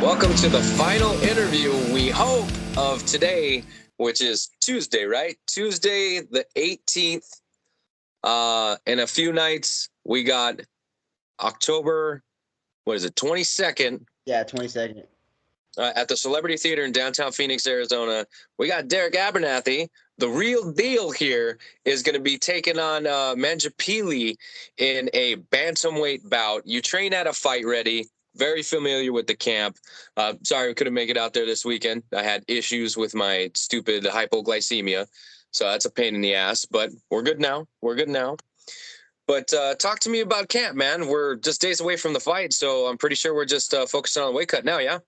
Welcome to the final interview, we hope, of today, which is Tuesday, right? Tuesday, the 18th. In a few nights, we got October, 22nd, Yeah, 22nd. at the Celebrity Theater in downtown Phoenix, Arizona. We got Dherek Abernathy. The real deal here is going to be taking on Manjapili in a bantamweight bout. You train at a Fight Ready. Very familiar with the camp. Sorry we couldn't make it out there this weekend. I had issues with my stupid hypoglycemia, so that's a pain in the ass. But we're good now. We're good now. But talk to me about camp, man. We're just days away from the fight, so I'm pretty sure we're just focusing on the weight cut now, yeah?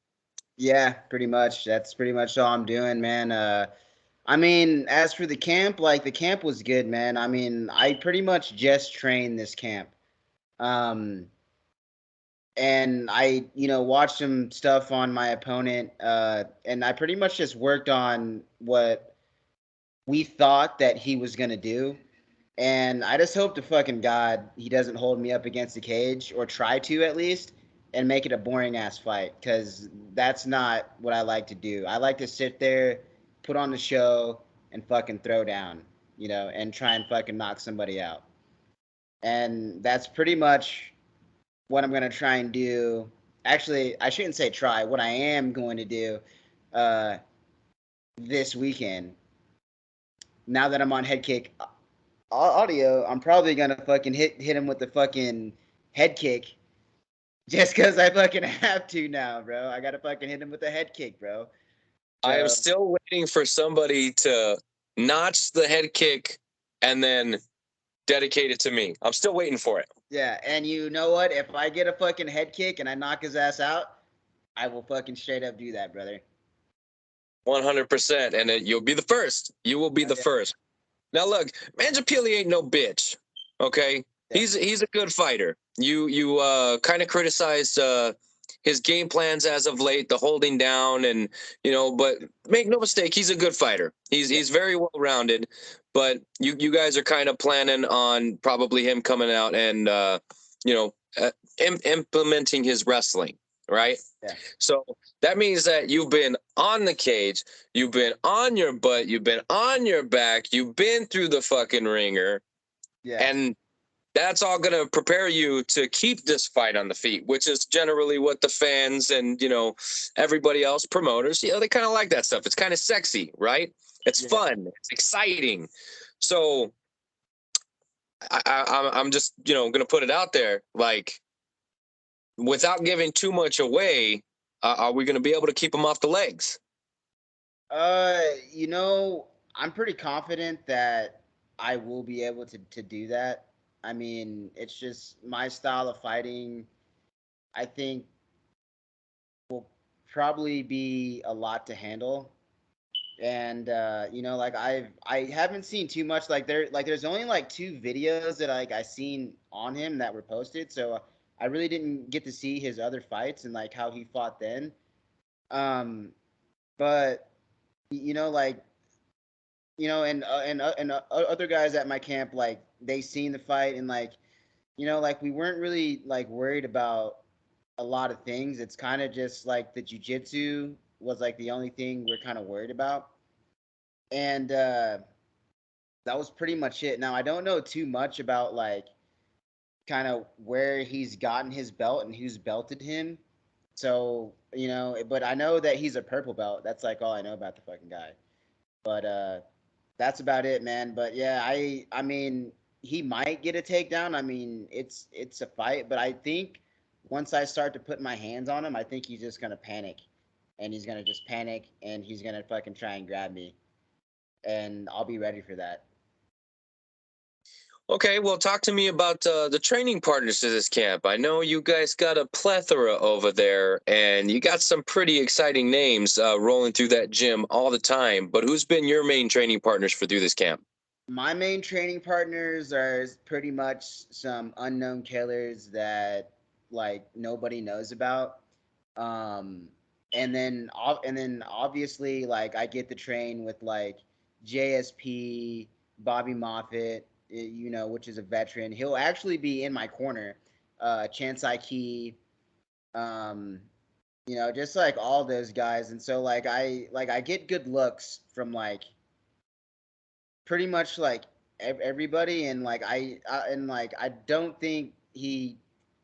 Yeah, pretty much. That's pretty much all I'm doing, man. I mean, as for the camp, like the camp was good, man. I mean, I pretty much just trained this camp. Um, and I watched some stuff on my opponent, and I pretty much just worked on what we thought that he was gonna do. And I just hope to fucking God he doesn't hold me up against the cage or try to at least and make it a boring ass fight because that's not what I like to do. I like to sit there, put on the show, and fucking throw down, and try and fucking knock somebody out. And that's pretty much what I'm gonna try and do. Actually, I shouldn't say try. What I am going to do uh, this weekend. Now that I'm on head kick audio, I'm probably gonna fucking hit him with the fucking head kick just because I fucking have to now, bro. I gotta fucking hit him with the head kick, bro. I am So still waiting for somebody to notch the head kick and then dedicate it to me. I'm still waiting for it. yeah, and you know what? If I get a fucking head kick and I knock his ass out, I will fucking straight up do that, brother. 100%. And you'll be the first. You will be Oh, the yeah, first. Now, look, Manjapili ain't no bitch. Okay? yeah, He's a good fighter. You kind of criticized his game plans as of late, the holding down, and but make no mistake, he's a good fighter. yeah, He's very well rounded. But you guys are kind of planning on probably him coming out and you know implementing his wrestling, right? yeah, So that means that you've been on the cage, you've been on your butt, you've been on your back, you've been through the fucking ringer, yeah, and that's all going to prepare you to keep this fight on the feet, which is generally what the fans and everybody else, promoters, they kind of like that stuff. It's kind of sexy, right? It's yeah. fun, it's exciting. So I'm just going to put it out there, like, without giving too much away, are we going to be able to keep him off the legs? Uh, you know, I'm pretty confident that I will be able to do that. I mean, it's just my style of fighting. I think will probably be a lot to handle. And like I haven't seen too much there's only like two videos that I seen on him that were posted, so I really didn't get to see his other fights and like how he fought then. Um, but you know like and other guys at my camp, like they seen the fight and like like we weren't really like worried about a lot of things. It's kind of just like the jujitsu was like the only thing we're kind of worried about, and that was pretty much it. Now I don't know too much about like kind of where he's gotten his belt and who's belted him. So, but I know that he's a purple belt. That's like all I know about the fucking guy. But that's about it, man. But yeah, I mean, he might get a takedown. I mean, it's a fight, but I think once I start to put my hands on him, I think he's just gonna panic, and he's gonna just panic, and he's gonna fucking try and grab me, and I'll be ready for that. Okay, well, talk to me about the training partners to this camp. I know you guys got a plethora over there, and you got some pretty exciting names rolling through that gym all the time. But who's been your main training partners for through this camp? My main training partners are pretty much some unknown killers that like nobody knows about. Um, and then obviously like I get to train with like JSP, Bobby Moffitt, which is a veteran. He'll actually be in my corner. Chance Key, um, You know, just like all those guys. And so like I get good looks from like pretty much like everybody, and like I don't think he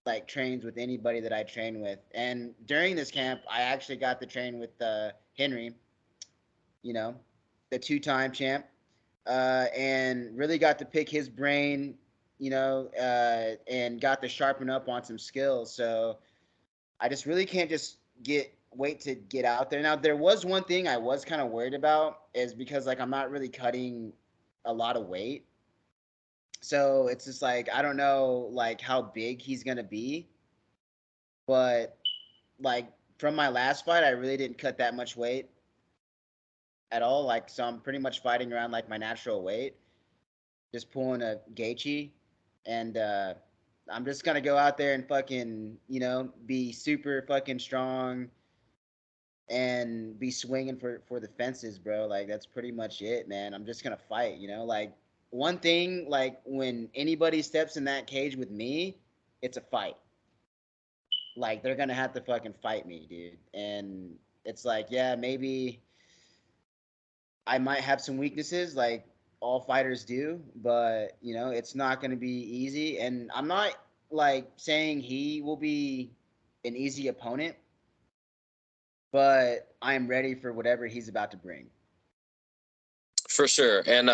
like trains with anybody that I train with. And during this camp, I actually got to train with Henry, you know, the two-time champ, and really got to pick his brain, you know, and got to sharpen up on some skills. So I just really can't just wait to get out there. Now there was one thing I was kind of worried about, is because like I'm not really cutting a lot of weight. So it's just like I don't know like how big he's gonna be, but like from my last fight, I really didn't cut that much weight at all. Like so, I'm pretty much fighting around like my natural weight, just pulling a Gaethje, and I'm just gonna go out there and fucking be super fucking strong and be swinging for the fences, bro. Like that's pretty much it, man. I'm just gonna fight, Like one thing, like when anybody steps in that cage with me, it's a fight. Like they're gonna have to fucking fight me, dude. And it's like, yeah, maybe I might have some weaknesses, like all fighters do, but it's not gonna be easy. And I'm not like saying he will be an easy opponent, but I'm ready for whatever he's about to bring. For sure. And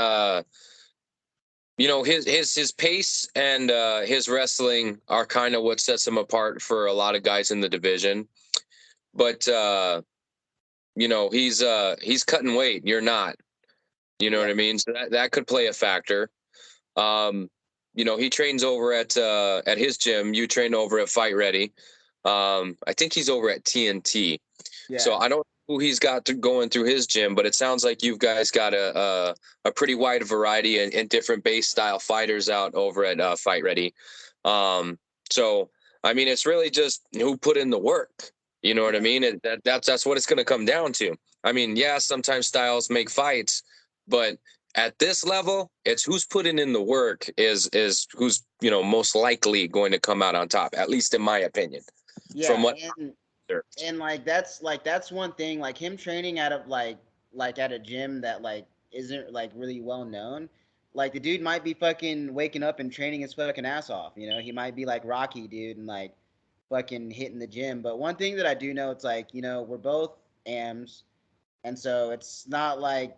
his pace and his wrestling are kind of what sets him apart for a lot of guys in the division. But he's cutting weight. You're not. You know Yeah. what I mean? So that could play a factor. Um, he trains over at his gym. You train over at Fight Ready. I think he's over at TNT. So Yeah. I don't know who he's got going through his gym, but it sounds like you guys got a pretty wide variety and different base style fighters out over at Fight Ready. Um, so I mean, it's really just who put in the work. You know what I Yeah. mean? That's what it's going to come down to. I mean, yeah, sometimes styles make fights, but at this level, it's who's putting in the work is who's most likely going to come out on top. At least in my opinion, from Yeah. what. And like that's one thing, like him training out of like at a gym that like isn't like really well known. Like the dude might be fucking waking up and training his fucking ass off. He might be like Rocky, dude, and like fucking hitting the gym. But one thing that I do know, it's like we're both AMs, and so it's not like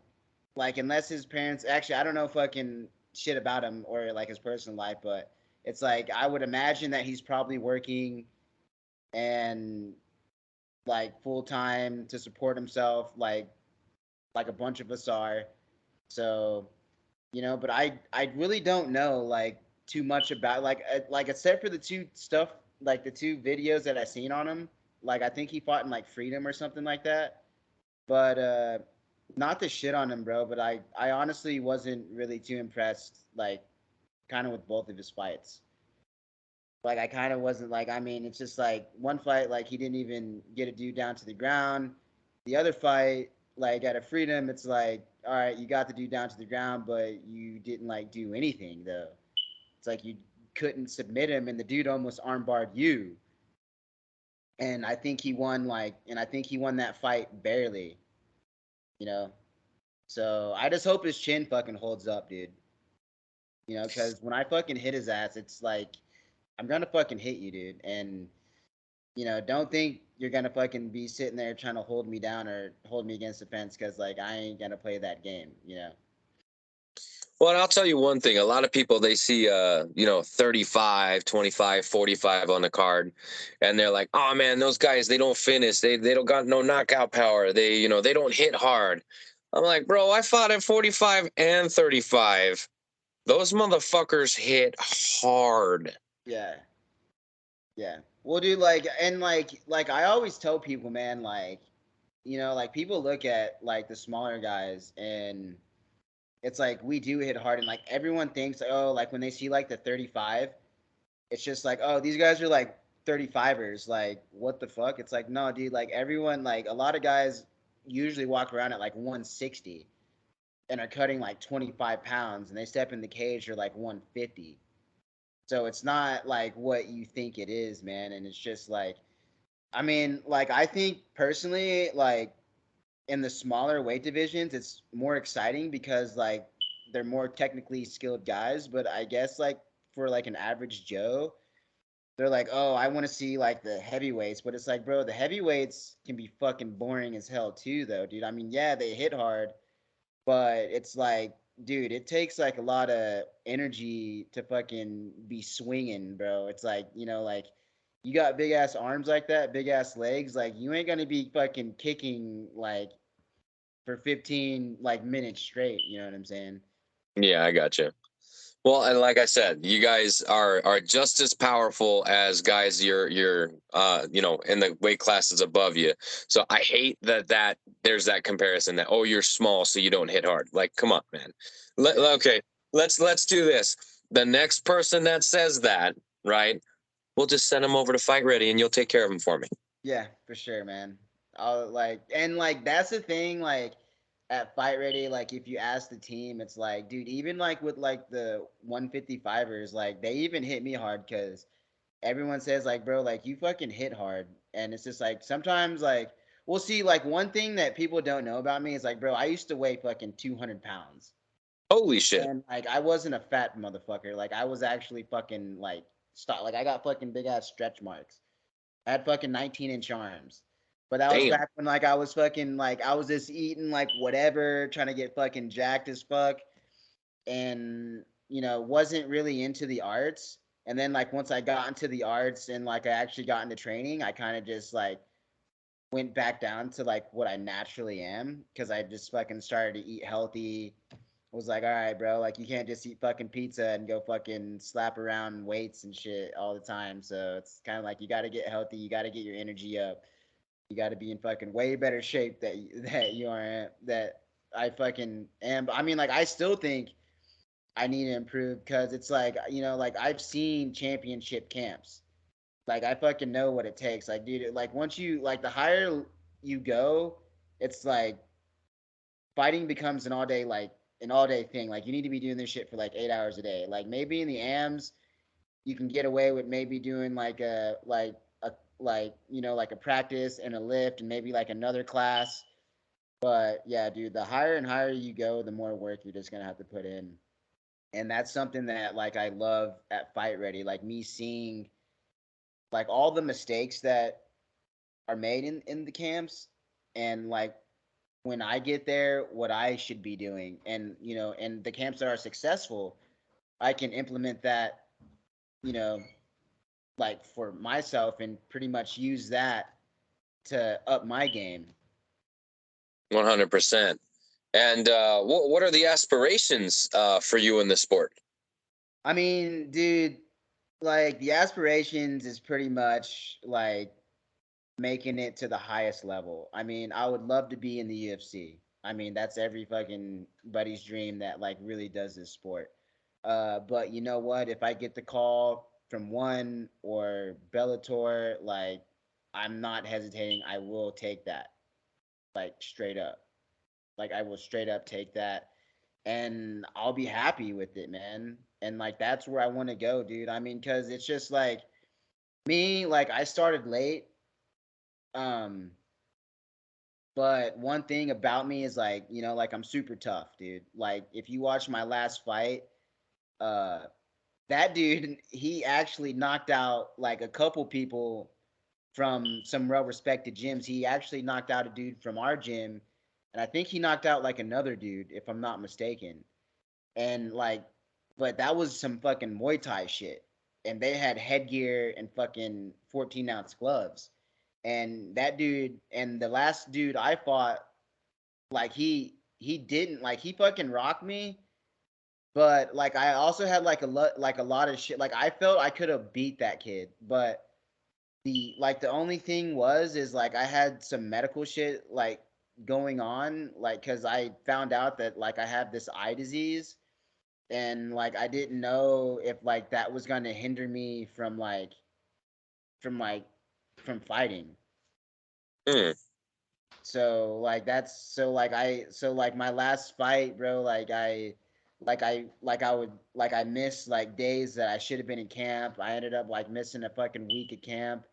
unless his parents, actually I don't know fucking shit about him or like his personal life, but it's like I would imagine that he's probably working and like full time to support himself, like a bunch of us are. So but I really don't know like too much about like except for the two stuff, like the two videos that I seen on him. Like I think he fought in like Freedom or something like that. But not to shit on him, bro. But I honestly wasn't really too impressed, like kind of with both of his fights. Like I kind of wasn't like, I mean, it's just like one fight, like he didn't even get a dude down to the ground. The other fight, like at a Freedom, it's like, all right, you got the dude down to the ground, but you didn't like do anything though. It's like you couldn't submit him, and the dude almost armbarred you. And I think he won that fight barely, you know. So I just hope his chin fucking holds up, dude. Because when I fucking hit his ass, it's like I'm gonna fucking hit you, dude. And don't think you're gonna fucking be sitting there trying to hold me down or hold me against the fence, because like I ain't gonna play that game. Well, and I'll tell you one thing. A lot of people, they see 35, 25, 45 on the card, and they're like, "Oh man, those guys, they don't finish. They don't got no knockout power. They don't hit hard." I'm like, "Bro, I fought at 45 and 35. Those motherfuckers hit hard." Yeah, yeah. Well, dude, like I always tell people, man, like like people look at like the smaller guys, and it's like we do hit hard, and like everyone thinks, oh, like when they see like the 35, it's just like, oh, these guys are like 35ers. Like, what the fuck? It's like, no, dude, like everyone, like a lot of guys usually walk around at like 160 and are cutting like 25 pounds, and they step in the cage, they're like 150. So it's not like what you think it is, man. And it's just like, I mean, like I think personally, like in the smaller weight divisions, it's more exciting because like they're more technically skilled guys. But I guess like for like an average Joe, they're like, oh, I want to see like the heavyweights. But it's like, bro, the heavyweights can be fucking boring as hell too, though, dude. I mean, yeah, they hit hard, but it's like, dude, it takes like a lot of energy to fucking be swinging, bro. It's like, like you got big ass arms like that, big ass legs, like you ain't gonna be fucking kicking like for 15 like minutes straight. You know what I'm saying? Yeah, I got you. Well, and like I said, you guys are just as powerful as guys you're in the weight classes above you. So I hate that there's that comparison that, oh, you're small so you don't hit hard. Like, come on, man. Yeah, Okay, let's do this. The next person that says that, right? We'll just send him over to Fight Ready and you'll take care of him for me. yeah, for sure, man. I'll like, and like that's the thing, like at Fight Ready, like if you ask the team, it's like, dude, even like with like the 155ers, like they even hit me hard because everyone says like, bro, like you fucking hit hard, and it's just like sometimes like we'll see like one thing that people don't know about me is like, bro, I used to weigh fucking 200 pounds, Holy shit. and like I wasn't a fat motherfucker, like I was actually fucking like stop, like I got fucking big ass stretch marks. I had fucking 19-inch arms. But that was Damn. back when like I was fucking like I was just eating like whatever, trying to get fucking jacked as fuck, and wasn't really into the arts. And then like once I got into the arts and like I actually got into training, I kind of just like went back down to like what I naturally am because I just fucking started to eat healthy. Was like, all right, bro, like you can't just eat fucking pizza and go fucking slap around weights and shit all the time. So it's kind of like you got to get healthy, you got to get your energy up, you got to be in fucking way better shape that you are in, that I fucking am. I mean, like I still think I need to improve because it's like like I've seen championship camps. Like I fucking know what it takes. Like, dude, like once you like the higher you go, it's like fighting becomes an all day thing. Like you need to be doing this shit for like 8 hours a day. Like maybe in the AMs you can get away with maybe doing like a practice and a lift and maybe like another class. But yeah, dude, the higher and higher you go, the more work you're just gonna have to put in. And that's something that like I love at Fight Ready. Like me seeing like all the mistakes that are made in the camps, and like when I get there, what I should be doing, and and the camps that are successful, I can implement that, you know, like for myself, and pretty much use that to up my game. 100%. And what are the aspirations for you in the sport? I mean, dude, like the aspirations is pretty much like making it to the highest level. I mean, I would love to be in the UFC. I mean, that's every fucking buddy's dream that like really does this sport. But you know what? If I get the call from one or Bellator, like I'm not hesitating. I will take that. Like straight up. Like I will straight up take that, and I'll be happy with it, man. And like that's where I want to go, dude. I mean, cuz it's just like me, like I started late. Um But one thing about me is like, like I'm super tough, dude. Like if you watch my last fight, uh that dude, he actually knocked out like a couple people from some well respected gyms. He actually knocked out a dude from our gym, and I think he knocked out like another dude if I'm not mistaken. And like but that was some fucking Muay Thai shit. And they had headgear and fucking 14-ounce gloves. And that dude and the last dude I fought, like he didn't like he fucking rocked me, but like I also had like a lot of shit. Like I felt I could have beat that kid, but the only thing was is like I had some medical shit like going on, like because I found out that like I have this eye disease, and like I didn't know if like that was gonna hinder me from like from fighting. Mm. So like my last fight, bro, like I missed like days that I should have been in camp. I ended up like missing a fucking week of camp,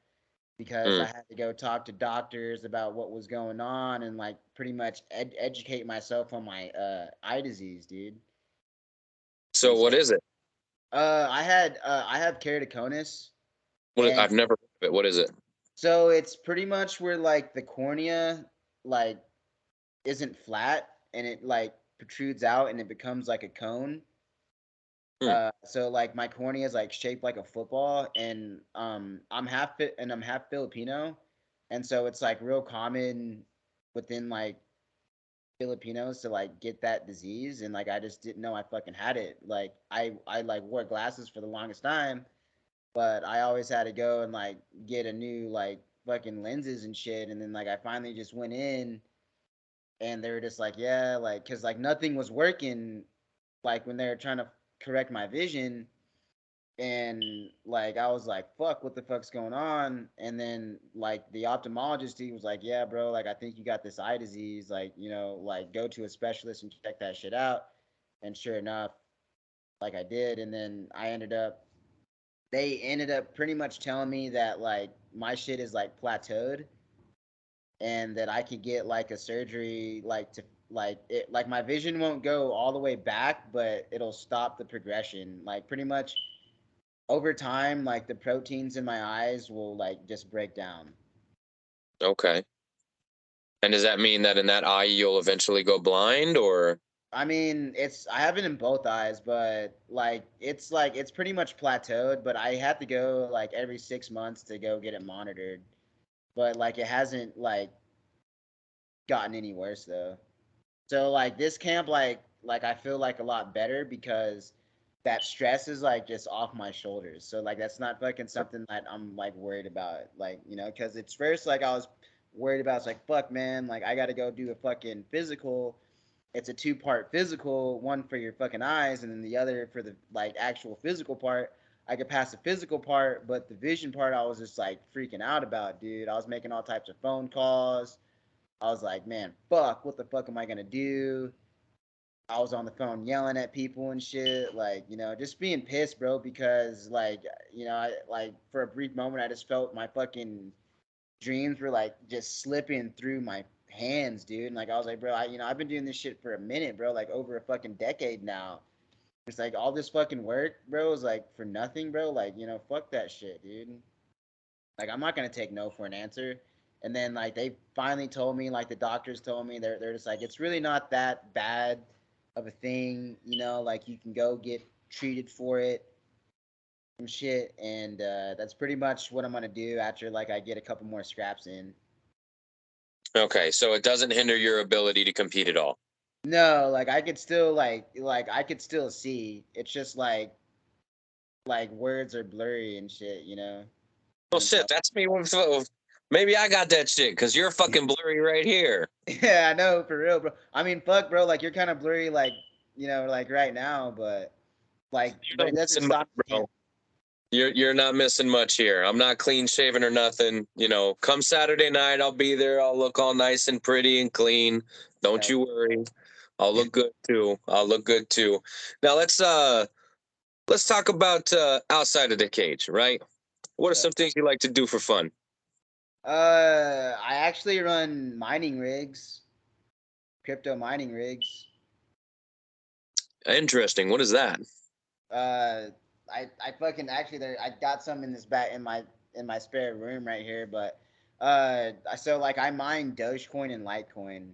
because I had to go talk to doctors about what was going on and like pretty much educate myself on my eye disease, dude. So And so what is it? I have keratoconus, I've and never heard of it. What is it? so it's pretty much where like the cornea like isn't flat and it like protrudes out and it becomes like a cone. Hmm. So like my cornea is like shaped like a football, and I'm half Filipino, and so it's like real common within like Filipinos to like get that disease, and like I just didn't know I fucking had it. Like I like wore glasses for the longest time, but I always had to go and like get a new like fucking lenses and shit, and then like I finally just went in, and they were just like, yeah, like because like nothing was working, like when they were trying to correct my vision, and like I was like, fuck, what the fuck's going on? And then like the ophthalmologist, he was like, yeah, bro, like I think you got this eye disease, like, you know, like go to a specialist and check that shit out. And sure enough, like I did, and then they ended up pretty much telling me that like my shit is like plateaued, and that I could get like a surgery like to like it like my vision won't go all the way back, but it'll stop the progression. Like pretty much over time, like the proteins in my eyes will like just break down. Okay. And does that mean that in that eye you'll eventually go blind, or? I mean, I have it in both eyes, but like it's pretty much plateaued. But I have to go like every 6 months to go get it monitored. But like it hasn't like gotten any worse though. So like this camp, like I feel like a lot better because that stress is like just off my shoulders. So like that's not fucking something that I'm like worried about. Like, you know, because it's first like I was worried about, it's like fuck man, like I gotta go do a fucking physical. It's a two-part physical, one for your fucking eyes and then the other for the like actual physical part. I could pass the physical part, but the vision part I was just like freaking out about, dude. I was making all types of phone calls. I was like, man, fuck, what the fuck am I gonna do? I was on the phone yelling at people and shit, like, you know, just being pissed, bro, because like, you know, I like for a brief moment I just felt my fucking dreams were like just slipping through my hands, dude. And like I was like, bro, I've been doing this shit for a minute, bro, like over a fucking decade now. It's like all this fucking work, bro, is like for nothing, bro. Like, you know, fuck that shit, dude. Like I'm not gonna take no for an answer. And then like they finally told me, like the doctors told me, they're just like it's really not that bad of a thing, you know. Like you can go get treated for it and shit, and that's pretty much what I'm gonna do after like I get a couple more scraps in. Okay, so it doesn't hinder your ability to compete at all. No, like I could still like I could still see. It's just like words are blurry and shit, you know. Well, And it's shit, like that's me. Maybe I got that shit because you're fucking blurry right here. yeah, I know for real, bro. I mean, fuck, bro. Like you're kind of blurry, like you know, like right now, You're but not it doesn't missing much, stop the camp. bro. You're not missing much here. I'm not clean shaven or nothing. You know, come Saturday night, I'll be there. I'll look all nice and pretty and clean. Don't Hell, you worry. I'll look good too. I'll look good too. Now let's talk about outside of the cage, right? What are yeah. some things you like to do for fun? I actually run mining rigs, crypto mining rigs. Interesting. What is that? Uh, I fucking actually there. I got some in this back in my spare room right here, but so like I mine Dogecoin and Litecoin.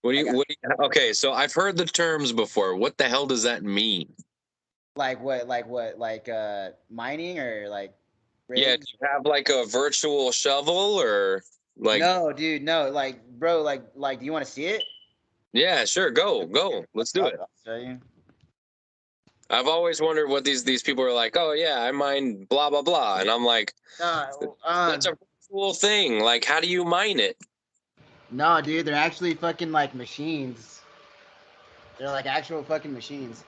What do I you got okay, so I've heard the terms before. What the hell does that mean? like mining or like Yeah, do rigs. you have like a virtual shovel or like No, dude, no, like bro, like do you want to see it? yeah, sure, go. Let's do it. I'll show you. I've always wondered what these people are like, "Oh yeah, I mine blah blah blah." And I'm like, No, "That's a virtual thing. Like how do you mine it?" no, dude, they're actually fucking like machines. They're like actual fucking machines.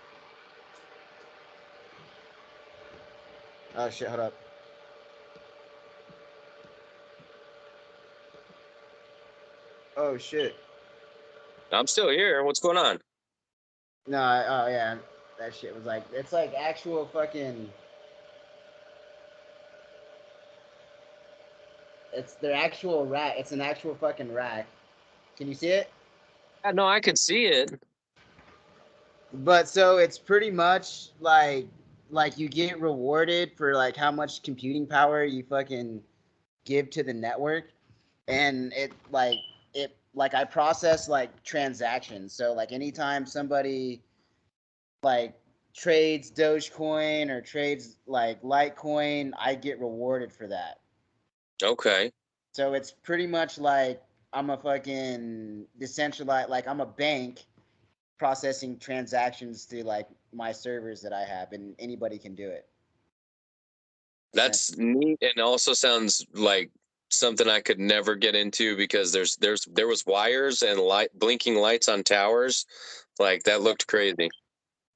Oh shit, hold up. Oh shit. I'm still here. What's going on? No, oh yeah, that shit was like it's like actual fucking. It's their actual rack. It's an actual fucking rack. Can you see it? Yeah, no, I could see it. But so it's pretty much like you get rewarded for like how much computing power you fucking give to the network, and it like I process like transactions. So like anytime somebody like trades Dogecoin or trades like Litecoin, I get rewarded for that. Okay. So it's pretty much like I'm a fucking decentralized, like I'm a bank processing transactions through like my servers that I have, and anybody can do it. That's neat, and also sounds like something I could never get into because there was wires and light blinking lights on towers. Like that looked crazy.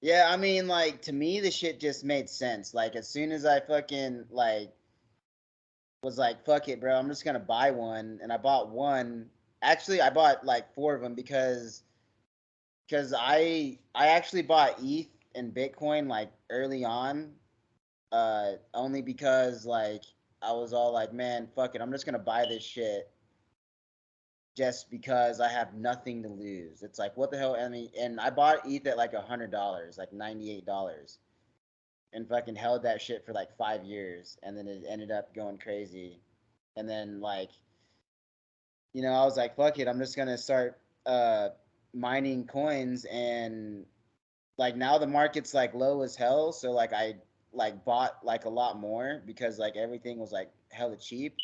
Yeah, I mean, like to me, the shit just made sense. Like as soon as I fucking like was like, fuck it, bro, I'm just gonna buy one, and I bought one. Actually, I bought like four of them because I actually bought ETH and Bitcoin like early on, only because like I was all like, man, fuck it, I'm just gonna buy this shit just because I have nothing to lose. It's like, what the hell? I mean, and I bought ETH at like $100, like $98, and fucking held that shit for like 5 years, and then it ended up going crazy. And then like, I was like, fuck it, I'm just gonna start mining coins, and like now the market's like low as hell, so like I like bought like a lot more because like everything was like hella cheap.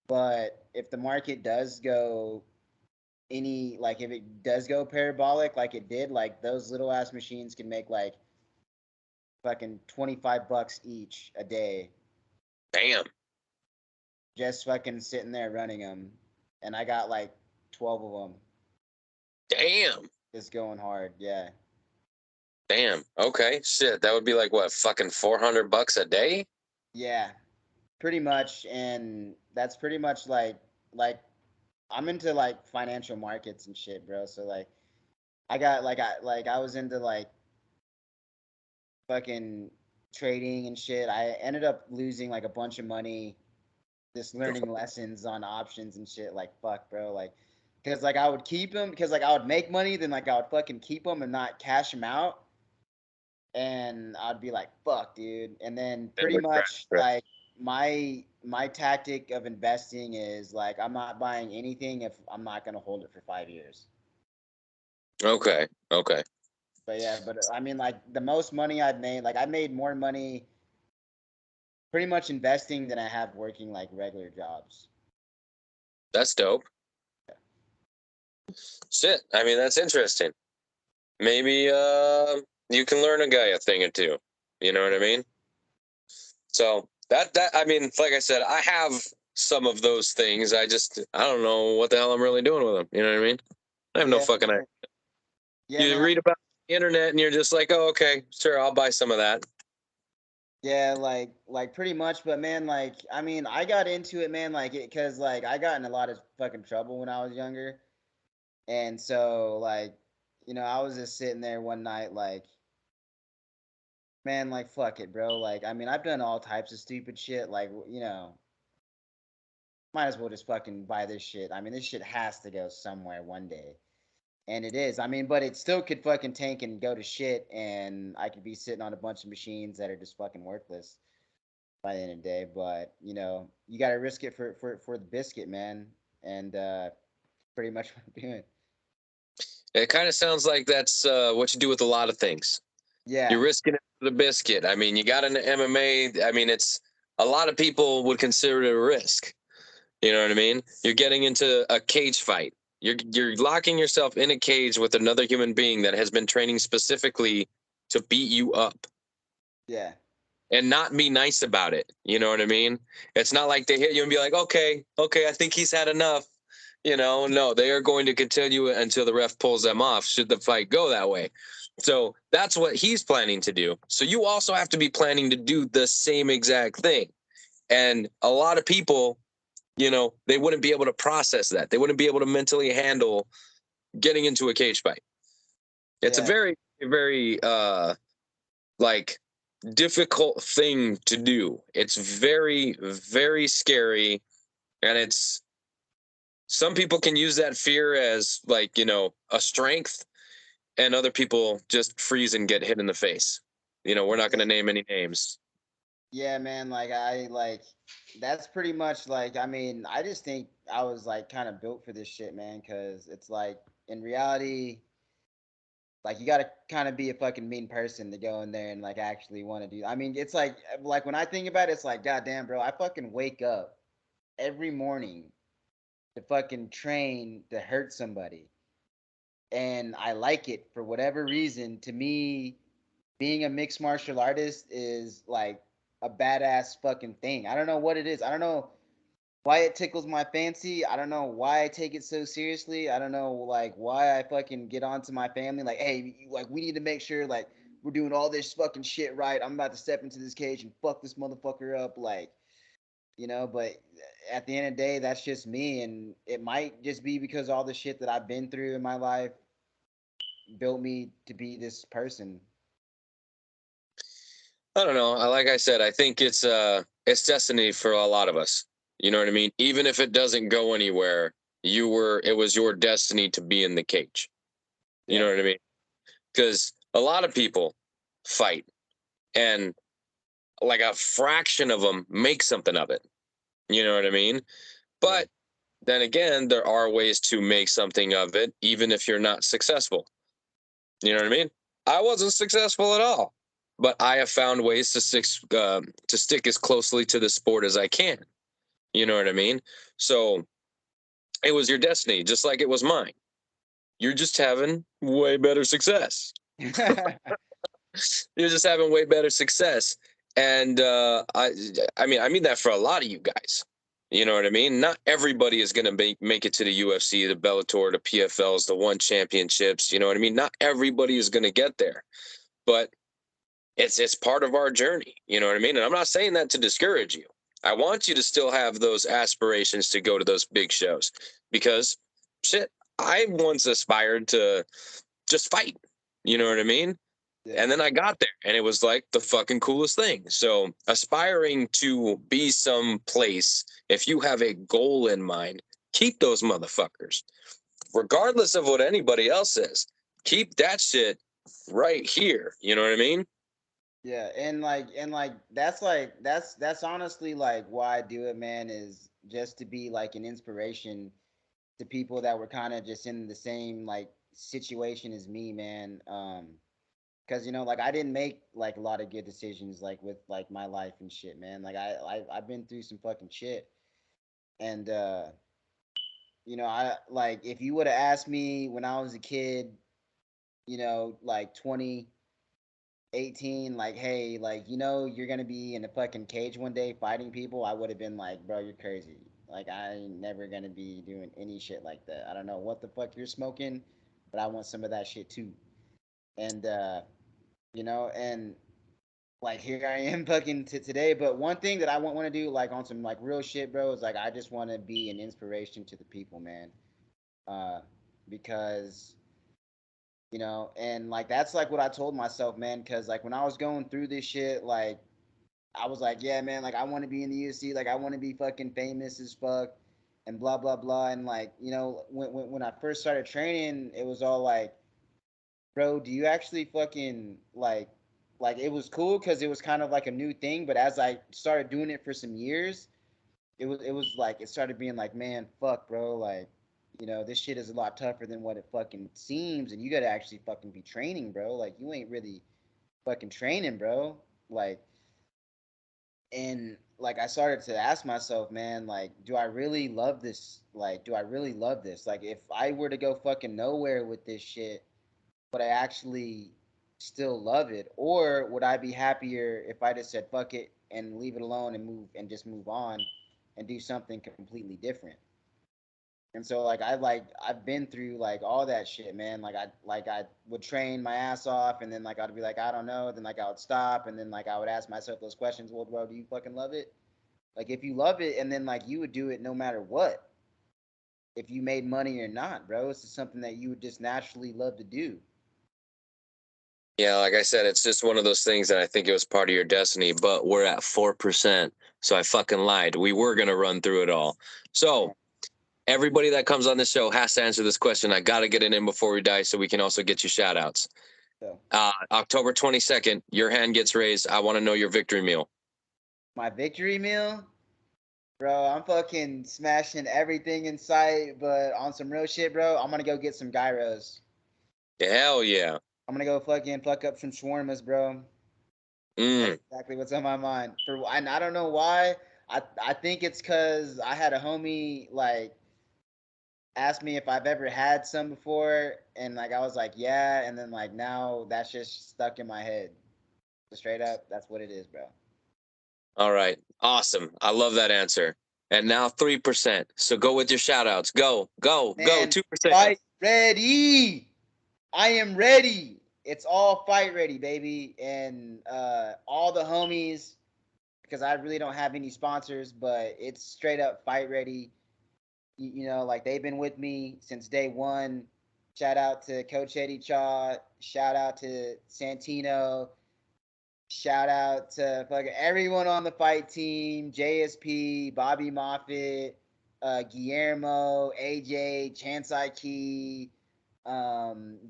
But if the market does go like if it does go parabolic like it did, like those little ass machines can make like fucking $25 each a day, Damn. just fucking sitting there running them. And I got like 12 of them. Damn. Just going hard, yeah. Damn. Okay. Shit. That would be like what? Fucking $400 a day? Yeah, pretty much. And that's pretty much like I'm into like financial markets and shit, bro. So like I was into like fucking trading and shit. I ended up losing like a bunch of money just learning lessons on options and shit. Like fuck, bro. Like, because like I would keep them because like I would make money, then like I would fucking keep them and not cash them out, and I'd be like, fuck, dude. And then pretty much like my tactic of investing is like I'm not buying anything if I'm not gonna hold it for 5 years. Okay. Okay. But yeah, but I mean, like the most money I've made, like I made more money pretty much investing than I have working like regular jobs. That's dope. Shit. I mean, that's interesting. Maybe you can learn a guy a thing or two. You know what I mean? So that I mean, like I said, I have some of those things. I don't know what the hell I'm really doing with them. You know what I mean? I have no Yeah, fucking idea. yeah, You man. read about the internet and you're just like, oh, okay, sure, I'll buy some of that. Yeah, like pretty much. But man, like I mean, I got into it, man, like it because like I got in a lot of fucking trouble when I was younger, and so like, I was just sitting there one night, like, man, like fuck it, bro. Like, I mean, I've done all types of stupid shit. Like, might as well just fucking buy this shit. I mean, this shit has to go somewhere one day. And it is. I mean, but it still could fucking tank and go to shit, and I could be sitting on a bunch of machines that are just fucking worthless by the end of the day. But you got to risk it for the biscuit, man. And pretty much what I'm doing. It kind of sounds like that's what you do with a lot of things. Yeah, You're risking it for the biscuit. I mean, you got into MMA. I mean, it's a lot of people would consider it a risk. You know what I mean? You're getting into a cage fight. You're locking yourself in a cage with another human being that has been training specifically to beat you up yeah, and not be nice about it. You know what I mean? It's not like they hit you and be like, okay, okay, I think he's had enough. No, they are going to continue until the ref pulls them off, should the fight go that way. So that's what he's planning to do. So you also have to be planning to do the same exact thing. And a lot of people, they wouldn't be able to process that. They wouldn't be able to mentally handle getting into a cage fight. It's a yeah, very, very like difficult thing to do. It's very, very scary. And it's some people can use that fear as like, a strength, and other people just freeze and get hit in the face. We're not going to name any names. Yeah, man. That's pretty much like, I mean, I just think I was like kind of built for this shit, man. Cause it's like in reality, like you gotta kind of be a fucking mean person to go in there and like actually want to do. I mean, it's like when I think about it, it's like, goddamn, bro, I fucking wake up every morning to fucking train to hurt somebody, and I like it for whatever reason. To me, being a mixed martial artist is like a badass fucking thing. I don't know what it is. I don't know why it tickles my fancy. I don't know why I take it so seriously. I don't know like why I fucking get onto my family like, hey, like we need to make sure like we're doing all this fucking shit right. I'm about to step into this cage and fuck this motherfucker up, like, but at the end of the day, that's just me, and it might just be because all the shit that I've been through in my life built me to be this person. I don't know. Like I said, I think it's destiny for a lot of us. You know what I mean? Even if it doesn't go anywhere, it was your destiny to be in the cage. You know Yeah. what I mean? Because a lot of people fight, and like a fraction of them make something of it. You know what I mean? Yeah. But then again, there are ways to make something of it, even if you're not successful. You know what I mean? I wasn't successful at all, but I have found ways to stick as closely to the sport as I can. You know what I mean? So it was your destiny, just like it was mine. You're just having way better success. You're just having way better success, and I mean that for a lot of you guys. You know what I mean? Not everybody is going to make it to the UFC, the Bellator, the PFLs, the One Championships. You know what I mean? Not everybody is going to get there, but it's part of our journey. You know what I mean? And I'm not saying that to discourage you. I want you to still have those aspirations to go to those big shows, because shit, I once aspired to just fight. You know what I mean? Yeah. And then I got there, and it was like the fucking coolest thing. So aspiring to be some place, if you have a goal in mind, keep those motherfuckers, regardless of what anybody else says. Keep that shit right here. You know what I mean? Yeah, and that's honestly like why I do it, man, is just to be like an inspiration to people that were kind of just in the same like situation as me, man. Because like I didn't make like a lot of good decisions like with like my life and shit, man. Like I've been through some fucking shit, and I like if you would have asked me when I was a kid, like 2018, like, hey, like, you're gonna be in a fucking cage one day fighting people, I would have been like, bro, you're crazy. Like, I ain't never gonna be doing any shit like that. I don't know what the fuck you're smoking, but I want some of that shit too. And and like here I am fucking to today. But one thing that I want to do, like on some like real shit, bro, is like I just want to be an inspiration to the people, man. Uh, because and like that's like what I told myself, man. Because like when I was going through this shit, like I was like, yeah, man, like I want to be in the UFC, like I want to be fucking famous as fuck, and blah blah blah. And like when I first started training, it was all like, bro, do you actually fucking like it was cool because it was kind of like a new thing. But as I started doing it for some years, it was like it started being like, man, fuck, bro, like this shit is a lot tougher than what it fucking seems, and you gotta actually fucking be training, bro. Like you ain't really fucking training, bro. Like and like I started to ask myself, man, like, do I really love this? Like, do I really love this? Like, if I were to go fucking nowhere with this shit, would I actually still love it, or would I be happier if I just said fuck it and leave it alone and just move on and do something completely different? And so I've been through like all that shit, man. I would train my ass off, and then like I'd be like, I don't know, then like I would stop, and then like I would ask myself those questions. Well, bro, do you fucking love it? Like if you love it, and then like you would do it no matter what, if you made money or not, bro. It's just something that you would just naturally love to do. Yeah, like I said, it's just one of those things that I think it was part of your destiny, but we're at 4%. So I fucking lied. We were going to run through it all. So everybody that comes on this show has to answer this question. I got to get it in before we die so we can also get you shout outs. So, October 22nd, your hand gets raised. I want to know your victory meal. my victory meal? Bro, I'm fucking smashing everything in sight, but on some real shit, bro, I'm gonna go get some gyros. Hell yeah. I'm gonna go fucking pluck up some shawarmas, bro. That's Mm. exactly what's on my mind. And I don't know why. I think it's because I had a homie like ask me if I've ever had some before, and like I was like, yeah, and then like now that's just stuck in my head. So straight up, that's what it is, bro. All right. Awesome. I love that answer. And now 3%. So go with your shout outs. Go, go, go. Man, 2%. fight ready. I am ready. It's all fight ready, baby, and all the homies. Because I really don't have any sponsors, but it's straight up fight ready. You know, like they've been with me since day one. Shout out to Coach Eddie Chaw. Shout out to Santino. Shout out to fucking everyone on the fight team: JSP, Bobby Moffitt, Guillermo, AJ, Chance Key,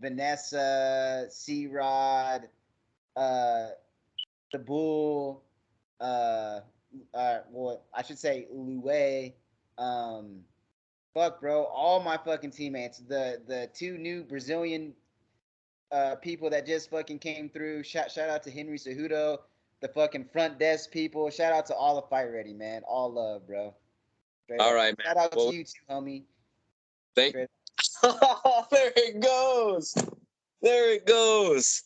Vanessa, C Rod, uh, the Bull, well, I should say Lue. Um, fuck, bro, all my fucking teammates. The two new Brazilian people that just fucking came through. Shout out to Henry Cejudo, the fucking front desk people. Shout out to all the Fight Ready, man. All love, bro. Straight All up. right, man. Shout out to Well, you too, homie. thank Straight Oh, there it goes. There it goes.